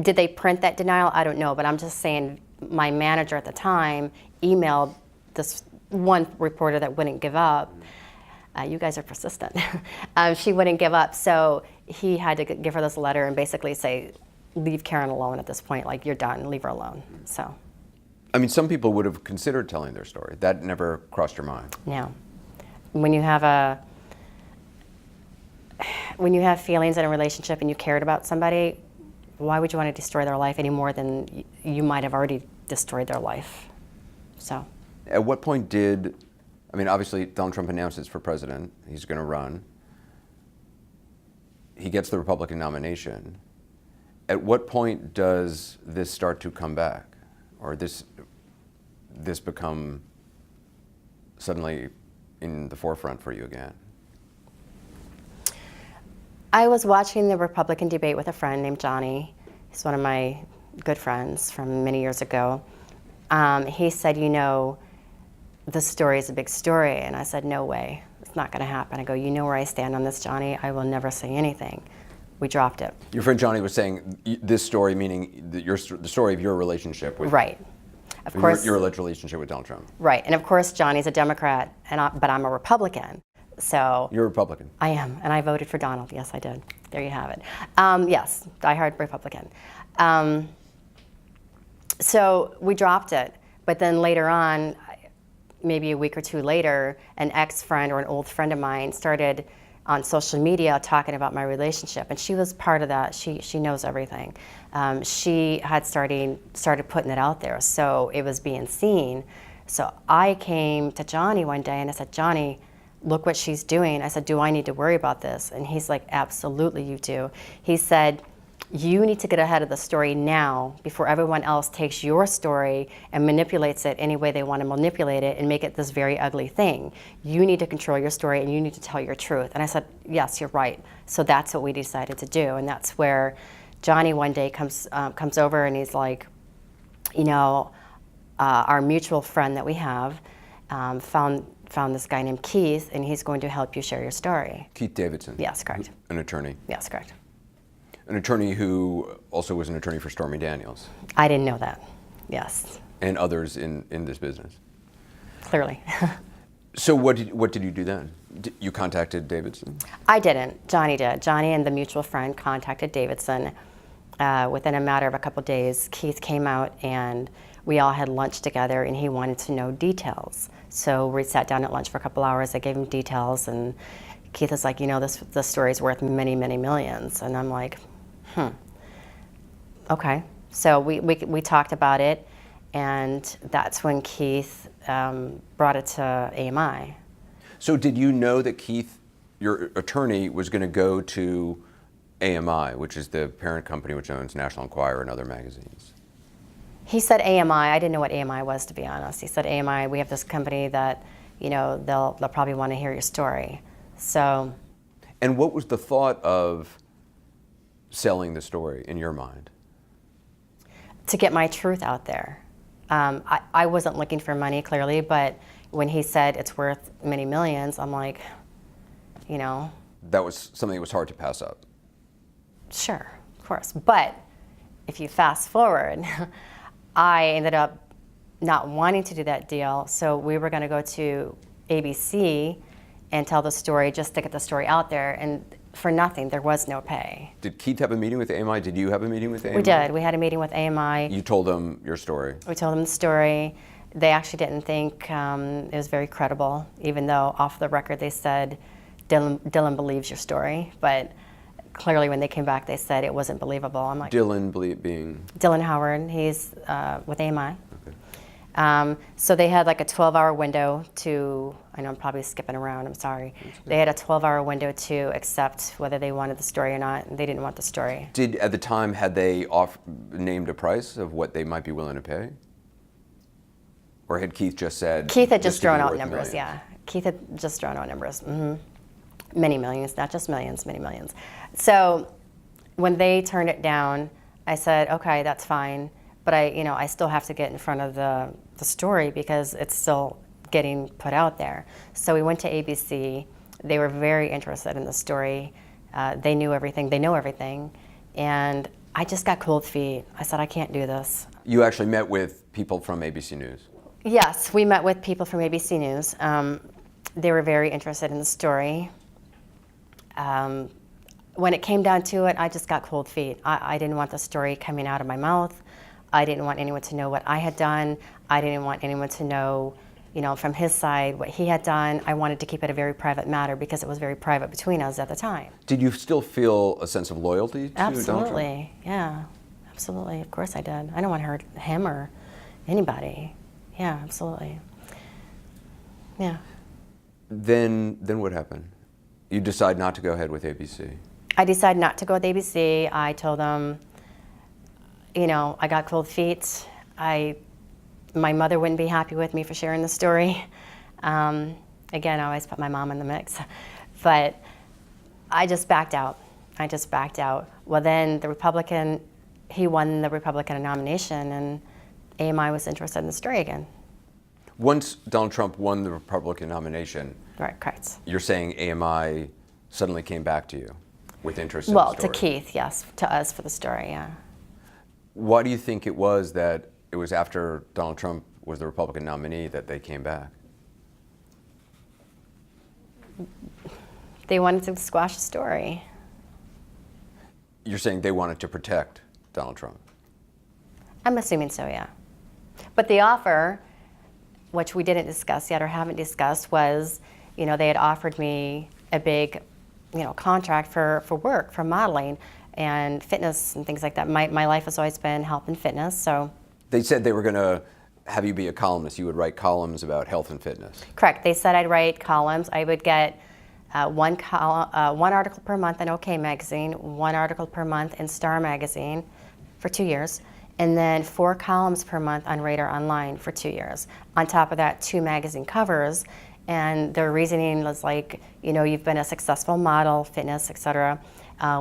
did they print that denial? I don't know, but I'm just saying my manager at the time emailed this one reporter that wouldn't give up. You guys are persistent. She wouldn't give up, so he had to give her this letter and basically say, leave Karen alone at this point, like, you're done, leave her alone, so. I mean, some people would have considered telling their story. That never crossed your mind? No. When you have feelings in a relationship and you cared about somebody, why would you want to destroy their life any more than you might have already destroyed their life? So. At what point I mean, obviously, Donald Trump announces for president, he's going to run. He gets the Republican nomination. At what point does this start to come back? Or this become suddenly in the forefront for you again? I was watching the Republican debate with a friend named Johnny. He's one of my good friends from many years ago. He said, you know, the story is a big story. And I said, no way, it's not going to happen. I go, you know where I stand on this, Johnny. I will never say anything. We dropped it. Your friend Johnny was saying this story, meaning the story of your relationship with... Right. Of course. Your alleged relationship with Donald Trump. Right. And of course, Johnny's a Democrat, but I'm a Republican. So... You're a Republican. I am. And I voted for Donald. Yes, I did. There you have it. Yes, diehard Republican. So we dropped it. But then later on, maybe a week or two later, an ex-friend or an old friend of mine started on social media talking about my relationship, and she was part of that. She knows everything. She had started putting it out there, so it was being seen. So I came to Johnny one day and I said, Johnny, look what she's doing. I said, do I need to worry about this? And he's like, absolutely you do. He said, you need to get ahead of the story now before everyone else takes your story and manipulates it any way they want to manipulate it and make it this very ugly thing. You need to control your story and you need to tell your truth. And I said, yes, you're right. So that's what we decided to do. And that's where Johnny one day comes over and he's like, you know, our mutual friend that we have found this guy named Keith, and he's going to help you share your story. Keith Davidson. Yes, correct. An attorney. Yes, correct. An attorney who also was an attorney for Stormy Daniels. I didn't know that. Yes. And others in this business. Clearly. So what did you do then? You contacted Davidson? I didn't. Johnny did. Johnny and the mutual friend contacted Davidson. Within a matter of a couple days, Keith came out and we all had lunch together, and he wanted to know details. So we sat down at lunch for a couple hours. I gave him details, and Keith is like, you know, this story's worth many, many millions. And I'm like, okay. So we talked about it, and that's when Keith brought it to AMI. So did you know that Keith, your attorney, was going to go to AMI, which is the parent company which owns National Enquirer and other magazines? He said AMI. I didn't know what AMI was, to be honest. He said, AMI, we have this company that, you know, they'll probably want to hear your story. So. And what was the thought of selling the story in your mind? To get my truth out there. I wasn't looking for money, clearly, but when he said it's worth many millions, I'm like, you know. That was something that was hard to pass up. Sure, of course. But if you fast forward, I ended up not wanting to do that deal. So we were going to go to ABC and tell the story just to get the story out there. And for nothing, there was no pay. Did Keith have a meeting with AMI? Did you have a meeting with AMI? We did. We had a meeting with AMI. You told them your story? We told them the story. They actually didn't think it was very credible, even though off the record they said, Dylan believes your story. But clearly when they came back, they said it wasn't believable. I'm like, Dylan being? Dylan Howard. He's with AMI. Okay. So they had like a 12-hour window to, I know I'm probably skipping around, I'm sorry. They had a 12-hour window to accept whether they wanted the story or not, and they didn't want the story. At the time, had they named a price of what they might be willing to pay? Or had Keith just said? Keith had just "This could be thrown out worth numbers, millions"? yeah. Keith had just thrown out numbers. Many millions, not just millions, many millions. So when they turned it down, I said, okay, that's fine. But I still have to get in front of the story because it's still getting put out there. So we went to ABC. They were very interested in the story. They knew everything. They know everything. And I just got cold feet. I said, I can't do this. You actually met with people from ABC News? Yes, we met with people from ABC News. They were very interested in the story. When it came down to it, I just got cold feet. I didn't want the story coming out of my mouth. I didn't want anyone to know what I had done. I didn't want anyone to know, from his side what he had done. I wanted to keep it a very private matter because it was very private between us at the time. Did you still feel a sense of loyalty to Donald Trump? Absolutely, yeah, absolutely. Of course I did. I don't want to hurt him or anybody. Yeah, absolutely. Yeah. Then what happened? You decide not to go ahead with ABC. I decided not to go with ABC. I told them, I got cold feet. My mother wouldn't be happy with me for sharing the story. Again, I always put my mom in the mix. But I just backed out. Well, then he won the Republican nomination, and AMI was interested in the story again. Once Donald Trump won the Republican nomination, Right, correct. you're saying AMI suddenly came back to you with interest in the story? Well, to Keith, yes, to us for the story, yeah. Why do you think it was that it was after Donald Trump was the Republican nominee that they came back? They wanted to squash the story. You're saying they wanted to protect Donald Trump? I'm assuming so, yeah. But the offer, which we didn't discuss yet or haven't discussed, was, they had offered me a big, contract for work, for modeling and fitness and things like that. My life has always been health and fitness, so. They said they were going to have you be a columnist. You would write columns about health and fitness. Correct. They said I'd write columns. I would get one article per month in OK Magazine, one article per month in Star Magazine for 2 years, and then 4 columns per month on Radar Online for 2 years. On top of that, 2 magazine covers. And their reasoning was like, you've been a successful model, fitness, et cetera.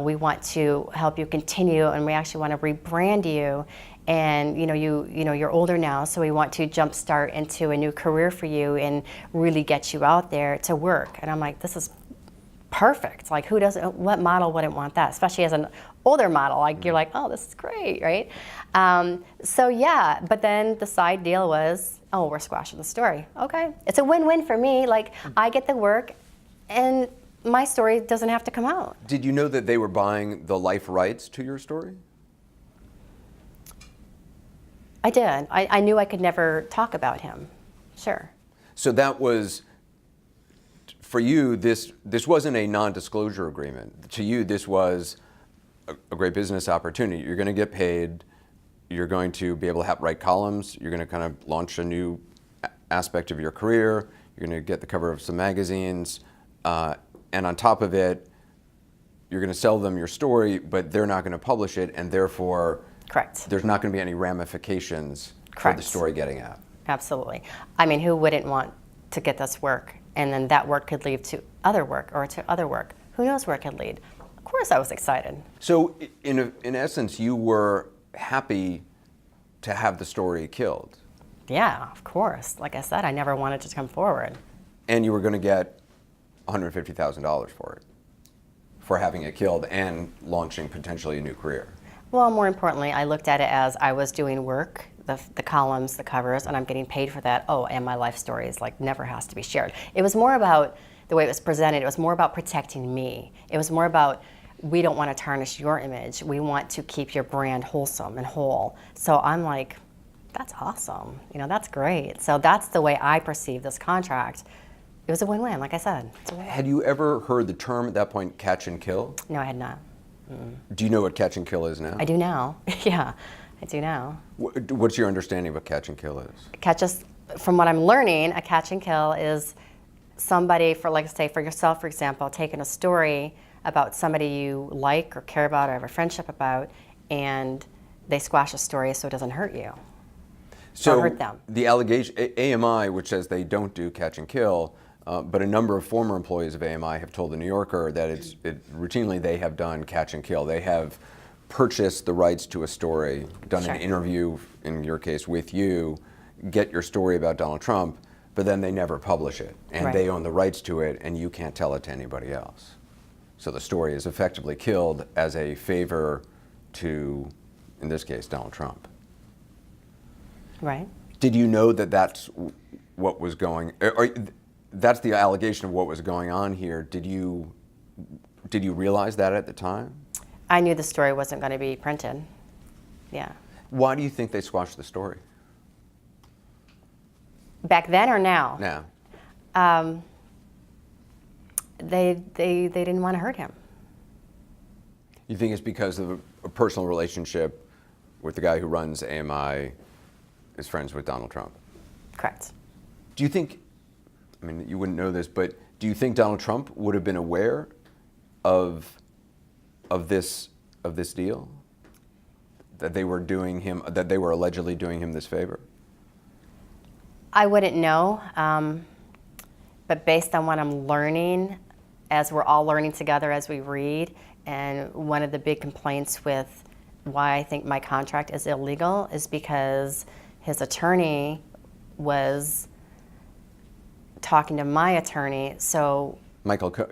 We want to help you continue, and we actually want to rebrand you. And you're older now, so we want to jumpstart into a new career for you and really get you out there to work. And I'm like, this is perfect. Like, what model wouldn't want that? Especially as an older model, like you're like, oh, this is great, right? So yeah, but then the side deal was, oh, we're squashing the story. Okay, it's a win-win for me. Like, I get the work, and my story doesn't have to come out. Did you know that they were buying the life rights to your story? I did. I knew I could never talk about him. Sure. So that was, for you, this wasn't a non-disclosure agreement. To you, this was a great business opportunity. You're going to get paid. You're going to be able to write columns. You're going to kind of launch a new aspect of your career. You're going to get the cover of some magazines. And on top of it, you're going to sell them your story, but they're not going to publish it, and therefore, correct, there's not going to be any ramifications correct, for the story getting out. Absolutely. I mean, who wouldn't want to get this work, and then that work could lead to other work or to other work? Who knows where it could lead? Of course I was excited. So in essence, you were happy to have the story killed? Yeah, of course. Like I said, I never wanted to come forward. And you were going to get $150,000 for it, for having it killed and launching potentially a new career. Well, more importantly, I looked at it as I was doing work, the columns, the covers, and I'm getting paid for that. Oh, and my life story is like never has to be shared. It was more about the way it was presented. It was more about protecting me. It was more about, we don't want to tarnish your image. We want to keep your brand wholesome and whole. So I'm like, that's awesome. You know, that's great. So that's the way I perceive this contract. It was a win-win, like I said. Had you ever heard the term at that point, catch and kill? No, I had not. Do you know what catch and kill is now? I do now. Yeah, I do now. What's your understanding of what catch and kill is? From what I'm learning, a catch and kill is somebody, for like say for yourself, for example, taking a story about somebody you like or care about or have a friendship about, and they squash a story so it doesn't hurt you. So hurt them. The allegation, AMI, which says they don't do catch and kill, but a number of former employees of AMI have told The New Yorker that routinely they have done catch and kill. They have purchased the rights to a story, done Sure. an interview, in your case, with you, get your story about Donald Trump, but then they never publish it. And Right. they own the rights to it, and you can't tell it to anybody else. So the story is effectively killed as a favor to, in this case, Donald Trump. Right. Did you know that that's what was going, or that's the allegation of what was going on here? Did you realize that at the time? I knew the story wasn't going to be printed. Yeah. Why do you think they squashed the story? Back then or now? Now. They didn't want to hurt him. You think it's because of a personal relationship with the guy who runs AMI is friends with Donald Trump? Correct. Do you think, I mean, you wouldn't know this, but do you think Donald Trump would have been aware of this deal? That they were allegedly doing him this favor? I wouldn't know, but based on what I'm learning, as we're all learning together as we read, and one of the big complaints with why I think my contract is illegal is because his attorney was talking to my attorney, so...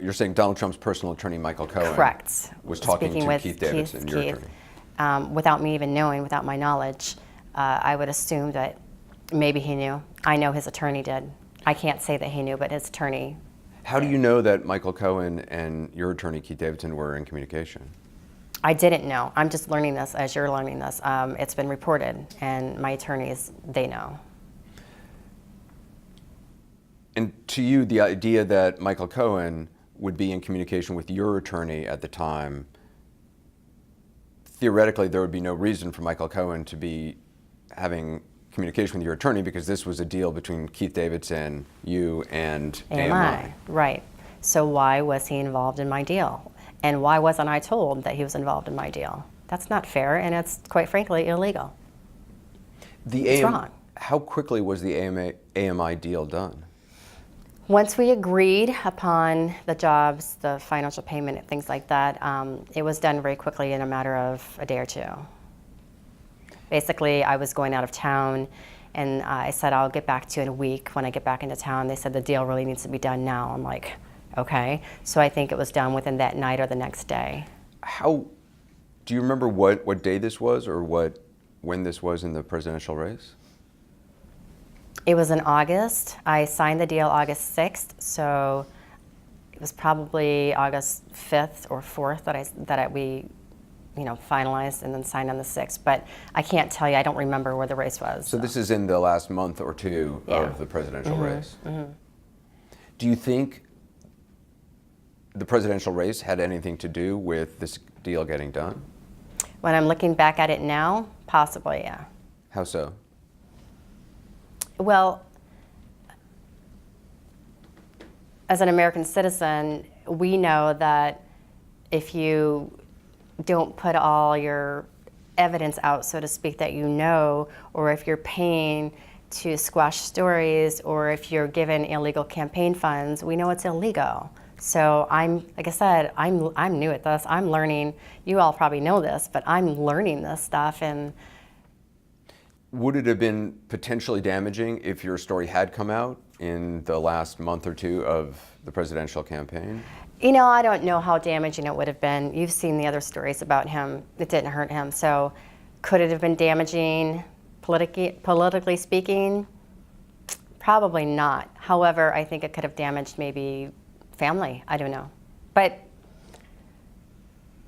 You're saying Donald Trump's personal attorney, Michael Cohen, Correct. was talking Speaking to with Keith Davidson, your attorney. Without me even knowing, without my knowledge, I would assume that maybe he knew. I know his attorney did. I can't say that he knew, but his attorney. How do you know that Michael Cohen and your attorney, Keith Davidson, were in communication? I didn't know. I'm just learning this as you're learning this. It's been reported, and my attorneys, they know. And to you, the idea that Michael Cohen would be in communication with your attorney at the time, theoretically, there would be no reason for Michael Cohen to be having communication with your attorney because this was a deal between Keith Davidson, you, and AMI. Right. So why was he involved in my deal? And why wasn't I told that he was involved in my deal? That's not fair, and it's, quite frankly, illegal. It's wrong. How quickly was the AMI deal done? Once we agreed upon the jobs, the financial payment, and things like that, it was done very quickly in a matter of a day or two. Basically, I was going out of town, and I said, I'll get back to you in a week. When I get back into town, they said the deal really needs to be done now. I'm like, okay. So I think it was done within that night or the next day. Do you remember what day this was or when this was in the presidential race? It was in August. I signed the deal August 6th, so it was probably August 5th or 4th that we finalized and then signed on the 6th. But I can't tell you, I don't remember where the race was. So this is in the last month or two of the presidential race. Mm-hmm. Do you think the presidential race had anything to do with this deal getting done? When I'm looking back at it now, possibly, yeah. How so? Well, as an American citizen, we know that if you don't put all your evidence out, so to speak, that you know, or if you're paying to squash stories, or if you're given illegal campaign funds, we know it's illegal. So like I said, I'm new at this. I'm learning. You all probably know this, but I'm learning this stuff. And Would it have been potentially damaging if your story had come out in the last month or two of the presidential campaign? You know, I don't know how damaging it would have been. You've seen the other stories about him. It didn't hurt him. So could it have been damaging politically speaking? Probably not. However, I think it could have damaged maybe family. I don't know. But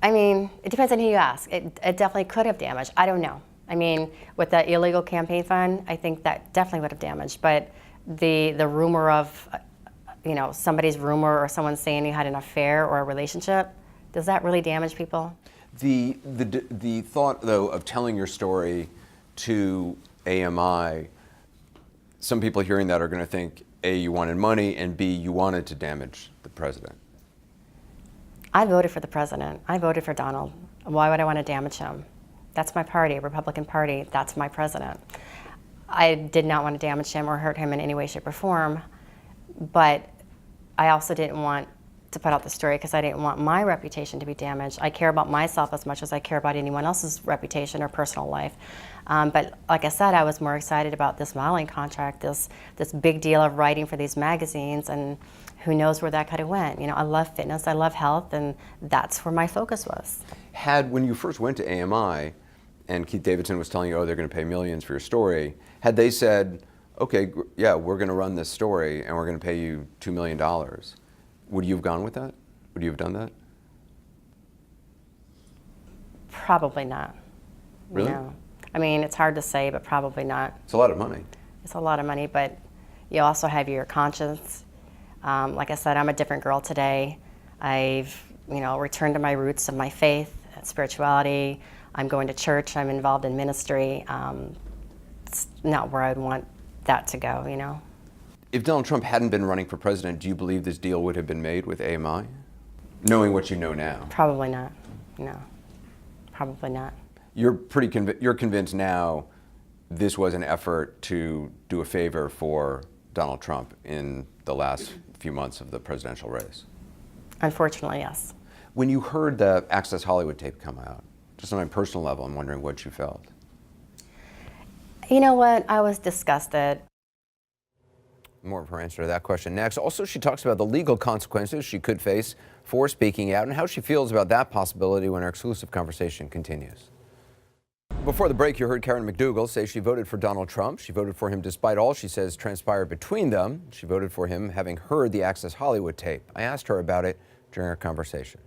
I mean, it depends on who you ask. It definitely could have damaged. I don't know. I mean, with the illegal campaign fund, I think that definitely would have damaged. But the rumor of, you know, somebody's rumor or someone saying you had an affair or a relationship, does that really damage people? The thought, though, of telling your story to AMI, some people hearing that are going to think, A, you wanted money, and B, you wanted to damage the president. I voted for the president. I voted for Donald. Why would I want to damage him? That's my party, Republican Party. That's my president. I did not want to damage him or hurt him in any way, shape, or form, but I also didn't want to put out the story because I didn't want my reputation to be damaged. I care about myself as much as I care about anyone else's reputation or personal life. But like I said, I was more excited about this modeling contract, this big deal of writing for these magazines, and who knows where that could have went. You know, I love fitness, I love health, and that's where my focus was. When you first went to AMI, and Keith Davidson was telling you, oh, they're going to pay millions for your story, had they said, okay, yeah, we're going to run this story and we're going to pay you $2 million, would you have gone with that? Would you have done that? Probably not. Really? No. I mean, it's hard to say, but probably not. It's a lot of money. It's a lot of money, but you also have your conscience. Like I said, I'm a different girl today. I've, you know, returned to my roots of my faith, spirituality. I'm going to church. I'm involved in ministry. It's not where I'd want that to go, you know. If Donald Trump hadn't been running for president, do you believe this deal would have been made with AMI? Knowing what you know now. Probably not. No. Probably not. You're you're convinced now this was an effort to do a favor for Donald Trump in the last few months of the presidential race? Unfortunately, yes. When you heard the Access Hollywood tape come out, just on a personal level, I'm wondering what you felt. You know what? I was disgusted. More of her answer to that question next. Also, she talks about the legal consequences she could face for speaking out and how she feels about that possibility when our exclusive conversation continues. Before the break, you heard Karen McDougal say she voted for Donald Trump. She voted for him despite all she says transpired between them. She voted for him having heard the Access Hollywood tape. I asked her about it during our conversation.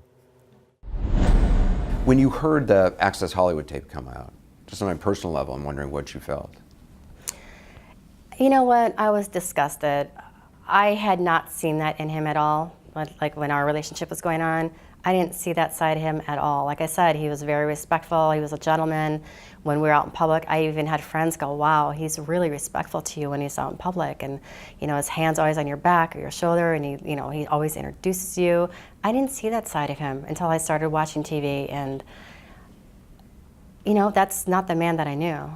When you heard the Access Hollywood tape come out, just on a personal level, I'm wondering what you felt. You know what? I was disgusted. I had not seen that in him at all. Like when our relationship was going on, I didn't see that side of him at all. Like I said, he was very respectful. He was a gentleman. When we were out in public, I even had friends go, wow, he's really respectful to you when he's out in public. And, you know, his hand's always on your back or your shoulder, and he always introduces you. I didn't see that side of him until I started watching TV, and, you know, that's not the man that I knew.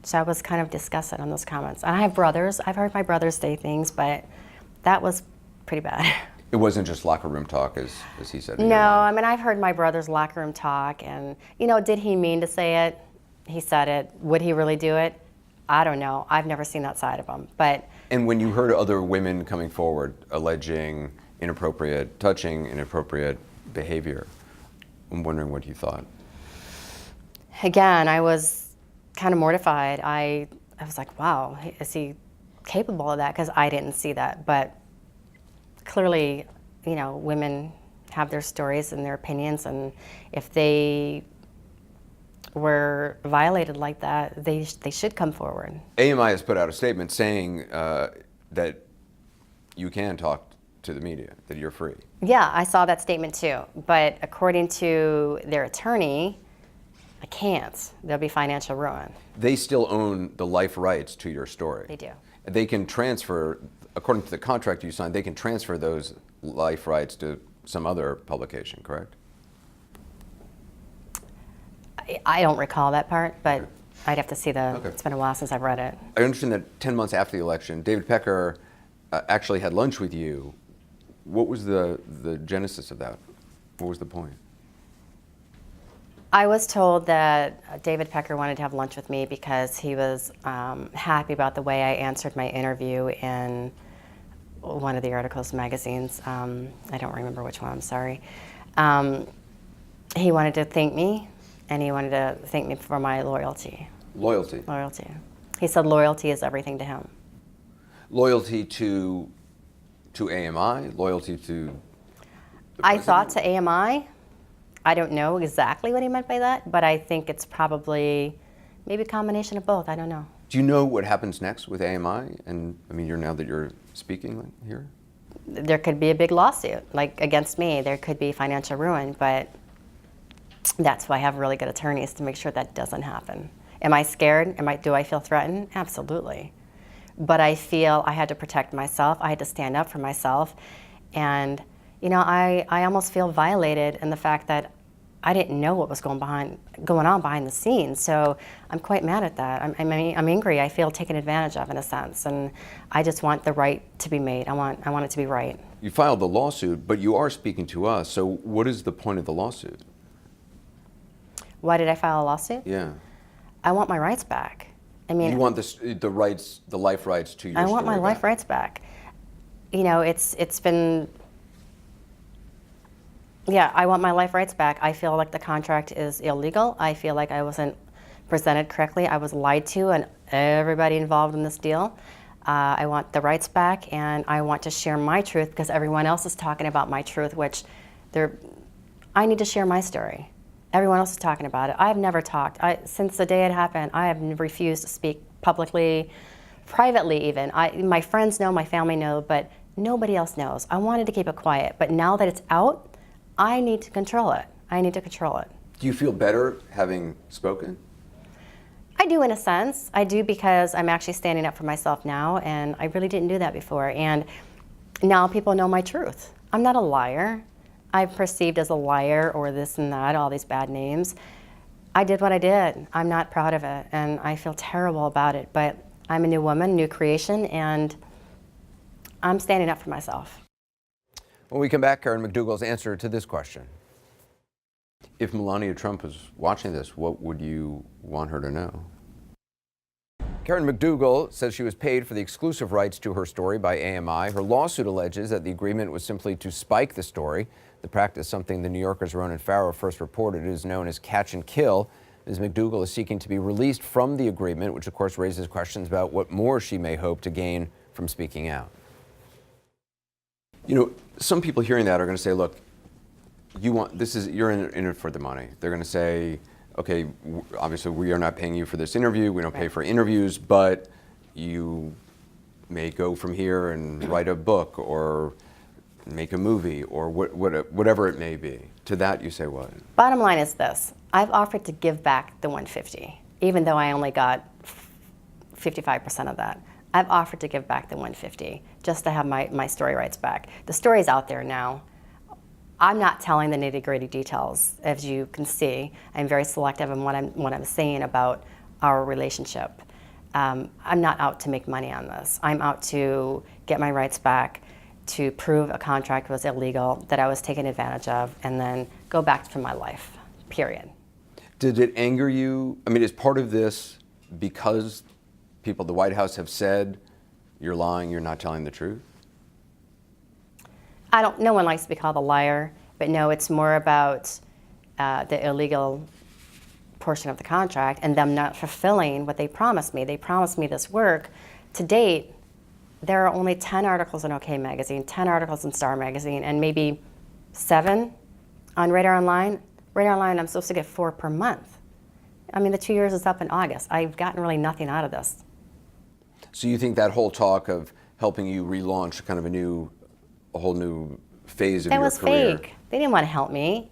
So I was kind of disgusted on those comments. And I have brothers. I've heard my brothers say things, but that was pretty bad. It wasn't just locker room talk, as he said. No, I mean, I've heard my brother's locker room talk, and, you know, did he mean to say it? He said it. Would he really do it? I don't know. I've never seen that side of him. But. And when you heard other women coming forward alleging inappropriate touching, inappropriate behavior, I'm wondering what you thought. Again, I was kind of mortified. I was like, wow, is he capable of that? Because I didn't see that. But clearly, you know, women have their stories and their opinions, and if they were violated like that, they should come forward. AMI has put out a statement saying that you can talk to the media, that you're free. Yeah, I saw that statement too. But according to their attorney, I can't. There'll be financial ruin. They still own the life rights to your story. They do. They can transfer, according to the contract you signed, they can transfer those life rights to some other publication, correct? I don't recall that part, but okay. I'd have to see Okay. It's been a while since I've read it. I understand that 10 months after the election, David Pecker actually had lunch with you. What was the genesis of that? What was the point? I was told that David Pecker wanted to have lunch with me because he was happy about the way I answered my interview in one of the articles magazines. I don't remember which one, I'm sorry. He wanted to thank me, and he wanted to thank me for my loyalty. Loyalty? Loyalty. He said loyalty is everything to him. Loyalty to AMI? Loyalty to the I president? thought to AMI. I don't know exactly what he meant by that, but I think it's probably maybe a combination of both. I don't know. Do you know what happens next with AMI? And I mean, now that you're speaking here? There could be a big lawsuit, like against me. There could be financial ruin, but that's why I have really good attorneys to make sure that doesn't happen. Am I scared? Do I feel threatened? Absolutely. But I feel I had to protect myself. I had to stand up for myself. And you know, I almost feel violated in the fact that I didn't know what was going on behind the scenes. So I'm quite mad at that. I'm angry. I feel taken advantage of in a sense, and I just want the right to be made. I want it to be right. You filed the lawsuit, but you are speaking to us. So what is the point of the lawsuit? Why did I file a lawsuit? Yeah. I want my rights back. I mean, You want the life rights to your I want my story life back. rights back. You know, it's been. Yeah, I want my life rights back. I feel like the contract is illegal. I feel like I wasn't presented correctly. I was lied to, and everybody involved in this deal. I want the rights back, and I want to share my truth because everyone else is talking about my truth, which I need to share my story. Everyone else is talking about it. I've never talked. Since the day it happened, I have refused to speak publicly, privately even. My friends know, my family know, but nobody else knows. I wanted to keep it quiet, but now that it's out, I need to control it. I need to control it. Do you feel better having spoken? I do in a sense. I do because I'm actually standing up for myself now, and I really didn't do that before. And now people know my truth. I'm not a liar. I'm perceived as a liar or this and that, all these bad names. I did what I did. I'm not proud of it, and I feel terrible about it. But I'm a new woman, new creation, and I'm standing up for myself. When we come back, Karen McDougal's answer to this question. If Melania Trump was watching this, what would you want her to know? Karen McDougal says she was paid for the exclusive rights to her story by AMI. Her lawsuit alleges that the agreement was simply to spike the story. The practice, something the New Yorker's Ronan Farrow first reported, is known as catch and kill. Ms. McDougal is seeking to be released from the agreement, which of course raises questions about what more she may hope to gain from speaking out. You know, some people hearing that are going to say, look, you're in it for the money. They're going to say, okay, obviously we are not paying you for this interview. We don't pay for interviews, but you may go from here and write a book or make a movie or whatever it may be. To that you say what? Bottom line is this. I've offered to give back the $150, even though I only got 55% of that. I've offered to give back the $150 just to have my story rights back. The story's out there now. I'm not telling the nitty-gritty details, as you can see. I'm very selective in what I'm saying about our relationship. I'm not out to make money on this. I'm out to get my rights back, to prove a contract was illegal, that I was taken advantage of, and then go back to my life, period. Did it anger you? I mean, is part of this because people at the White House have said, you're lying, you're not telling the truth? No one likes to be called a liar, but no, it's more about the illegal portion of the contract and them not fulfilling what they promised me. They promised me this work. To date, there are only 10 articles in OK Magazine, 10 articles in Star Magazine, and maybe 7 on Radar Online. Radar Online, I'm supposed to get 4 per month. I mean, the 2 years is up in August. I've gotten really nothing out of this. So you think that whole talk of helping you relaunch kind of a whole new phase of your career? That was fake. They didn't want to help me.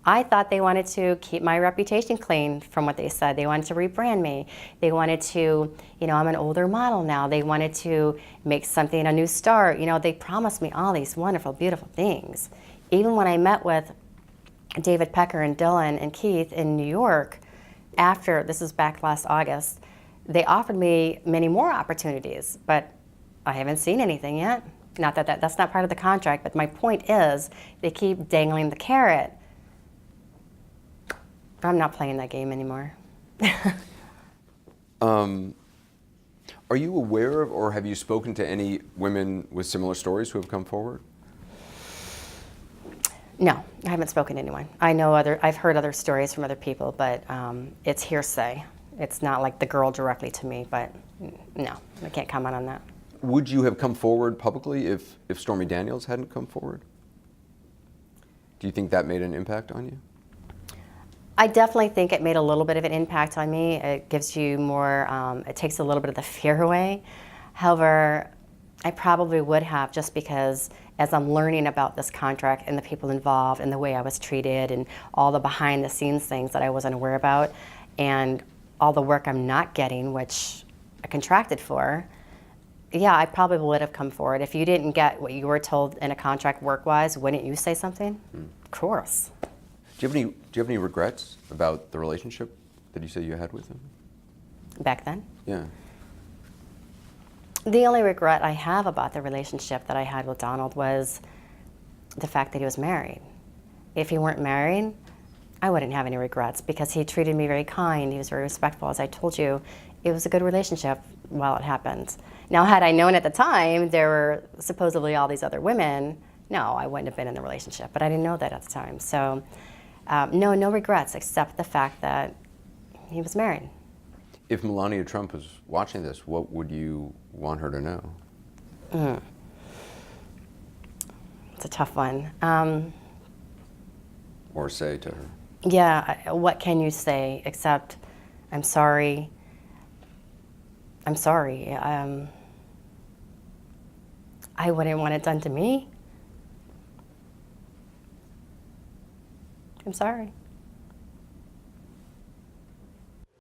I thought they wanted to keep my reputation clean from what they said. They wanted to rebrand me. They wanted to, I'm an older model now. They wanted to make something a new start. They promised me all these wonderful, beautiful things. Even when I met with David Pecker and Dylan and Keith in New York, this is back last August, they offered me many more opportunities, but I haven't seen anything yet. Not that's not part of the contract, but my point is they keep dangling the carrot. I'm not playing that game anymore. Are you aware of, or have you spoken to any women with similar stories who have come forward? No, I haven't spoken to anyone. I've heard other stories from other people, but it's hearsay. It's not like the girl directly to me, but no, I can't comment on that. Would you have come forward publicly if Stormy Daniels hadn't come forward? Do you think that made an impact on you? I definitely think it made a little bit of an impact on me. It gives you more, it takes a little bit of the fear away. However, I probably would have, just because as I'm learning about this contract and the people involved and the way I was treated and all the behind the scenes things that I wasn't aware about and all the work I'm not getting, which I contracted for, yeah, I probably would have come forward. If you didn't get what you were told in a contract work-wise, wouldn't you say something? Of course. Do you have any regrets about the relationship that you say you had with him? Back then? Yeah. The only regret I have about the relationship that I had with Donald was the fact that he was married. If he weren't married, I wouldn't have any regrets because he treated me very kind. He was very respectful. As I told you, it was a good relationship while it happened. Now, had I known at the time there were supposedly all these other women, no, I wouldn't have been in the relationship. But I didn't know that at the time. So, no regrets except the fact that he was married. If Melania Trump was watching this, what would you want her to know? It's a tough one. Or say to her? Yeah, what can you say except, I'm sorry. I'm sorry. I wouldn't want it done to me. I'm sorry.